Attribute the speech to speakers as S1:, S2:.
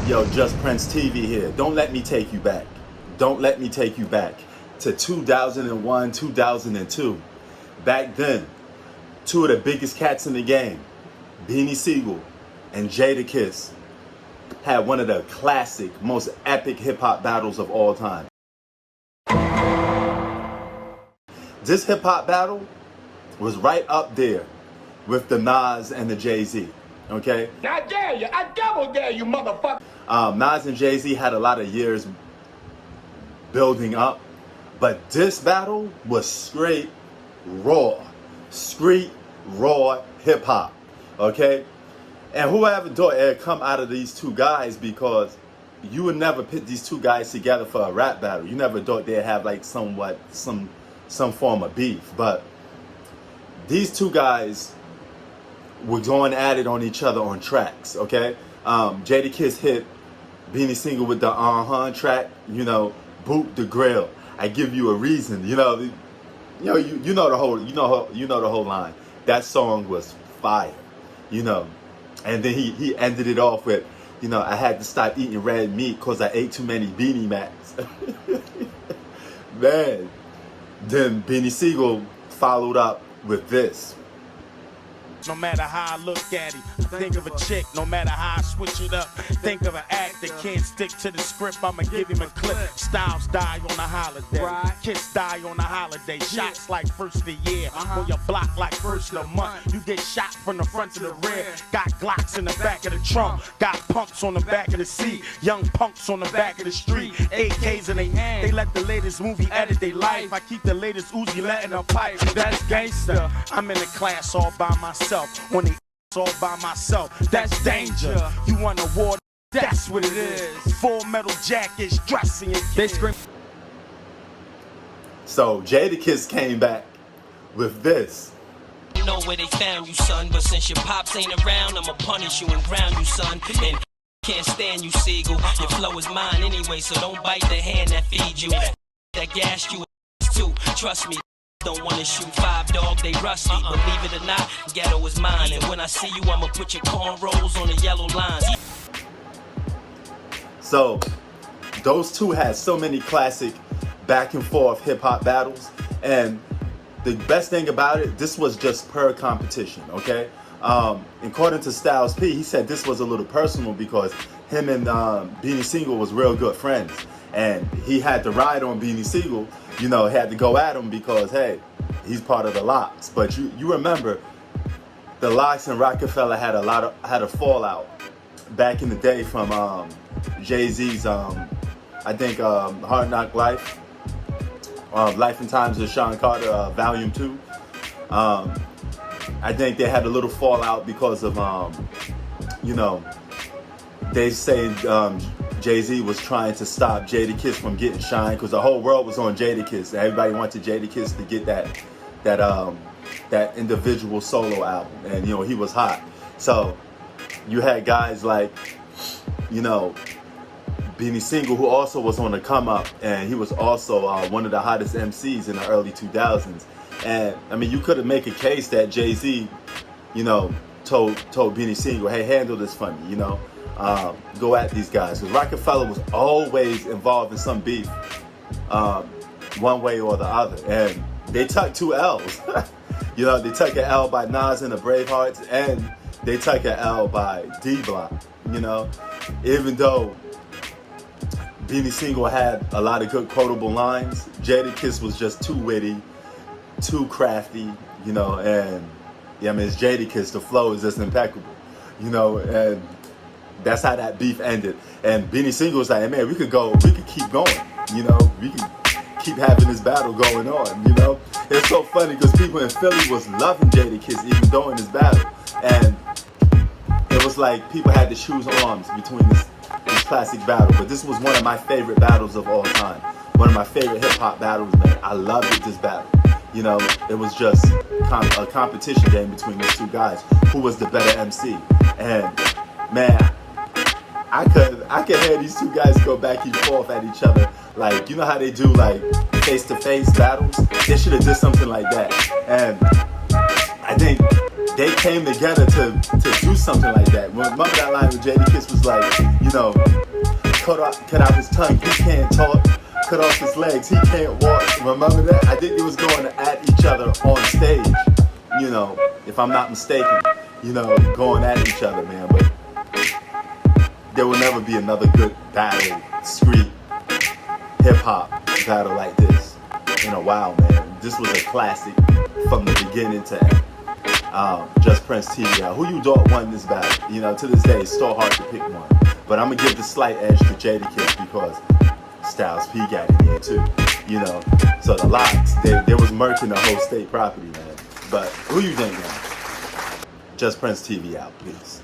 S1: Yo, Just Prince TV here. Don't let me take you back. Don't let me take you back to 2001, 2002. Back then, two of the biggest cats in the game, Beanie Sigel and JadaKiss, had one of the classic, most epic hip-hop battles of all time. This hip-hop battle was right up there with the Nas and the Jay-Z, okay?
S2: I dare you, I double dare you, motherfucker.
S1: Nas and Jay-Z had a lot of years building up, but this battle was street raw hip-hop, okay? And whoever thought it come out of these two guys, because you would never put these two guys together for a rap battle. You never thought they'd have like some form of beef, but these two guys were going at it on each other on tracks, okay? JadaKiss hit Beanie Sigel with the track, you know, boot the grill. I give you a reason, you know the whole line. That song was fire, you know. And then he ended it off with, you know, I had to stop eating red meat because I ate too many Beanie Macs. Man. Then Beanie Sigel followed up with this.
S3: No matter how I look at it, think of a chick. No matter how I switch it up, think of an act that can't stick to the script. I'ma give him a clip. Styles die on a holiday. Kiss die on a holiday. Shots like first of the year. On your block like first of the month. You get shot from the front to the rear. Got Glocks in the back of the trunk. Got punks on the back of the seat. Young punks on the back of the street. AKs in their hand. They let the latest movie edit their life. I keep the latest Uzi letting them pipe. That's gangster. I'm in the class all by myself. When they all by myself, that's danger. You want a war, that's what it is. Full metal jackets, dressing your kids. They scream.
S1: So JadaKiss came back with this.
S4: You know where they found you, son, but since your pops ain't around, I'ma punish you and ground you, son. And can't stand you, Sigel. Your flow is mine anyway, so don't bite the hand that feeds you. That gassed you too. Trust me. Don't wanna shoot five, dog, they rusty. Believe it or not, ghetto is mine. And when I see you, I'ma put your cornrows on the yellow lines.
S1: So, those two had so many classic back and forth hip hop battles. And the best thing about it, this was just per competition, okay? According to Styles P, he said this was a little personal because him and Beanie Sigel was real good friends. And he had to ride on Beanie Sigel, you know, had to go at him because, hey, he's part of the Locks. But you remember, the Locks and Rockefeller had a fallout back in the day from Jay-Z's, I think, Hard Knock Life, Life and Times of Sean Carter, Volume 2. I think they had a little fallout because of, you know, they say Jay-Z was trying to stop JadaKiss from getting shine because the whole world was on JadaKiss. Everybody wanted JadaKiss to get that individual solo album, and you know he was hot. So you had guys like, you know, Beanie Sigel, who also was on the come up, and he was also one of the hottest MCs in the early 2000s. And I mean, you could have made a case that Jay-Z, you know, told Beanie Sigel, hey, handle this for me, you know. Go at these guys, because Rockefeller was always involved in some beef, one way or the other, and they took 2 L's. You know, they took an L by Nas and the Bravehearts, and they took an L by D-Block. You know, even though Beanie Sigel had a lot of good quotable lines, JadaKiss was just too witty, too crafty. You know, and yeah, I mean, it's JadaKiss. The flow is just impeccable. You know, and that's how that beef ended. And Beanie Sigel was like, hey, man, we could keep going. You know, we can keep having this battle going on, you know. It's so funny because people in Philly was loving JadaKiss even during this battle. And it was like people had to choose arms between this classic battle. But this was one of my favorite battles of all time. One of my favorite hip hop battles, man. I loved it, this battle. You know, it was just a competition game between these two guys. Who was the better MC? And man, I could hear these two guys go back and forth at each other. Like, you know how they do like face-to-face battles? They should have did something like that. And I think they came together to do something like that. Remember that line where JadaKiss was like, you know, cut out his tongue, he can't talk. Cut off his legs, he can't walk. Remember that? I think it was going at each other on stage. You know, if I'm not mistaken. You know, going at each other, man. But there will never be another good battle, street, hip-hop battle like this in a while, man. This was a classic from the beginning to end. Just Prince TV. Who you thought won this battle? You know, to this day, it's still hard to pick one. But I'm going to give the slight edge to JadaKiss because Styles P got in here too, you know. So the locks, there was murk in the whole state property, man. But who you think, man? Just Prince TV out, please.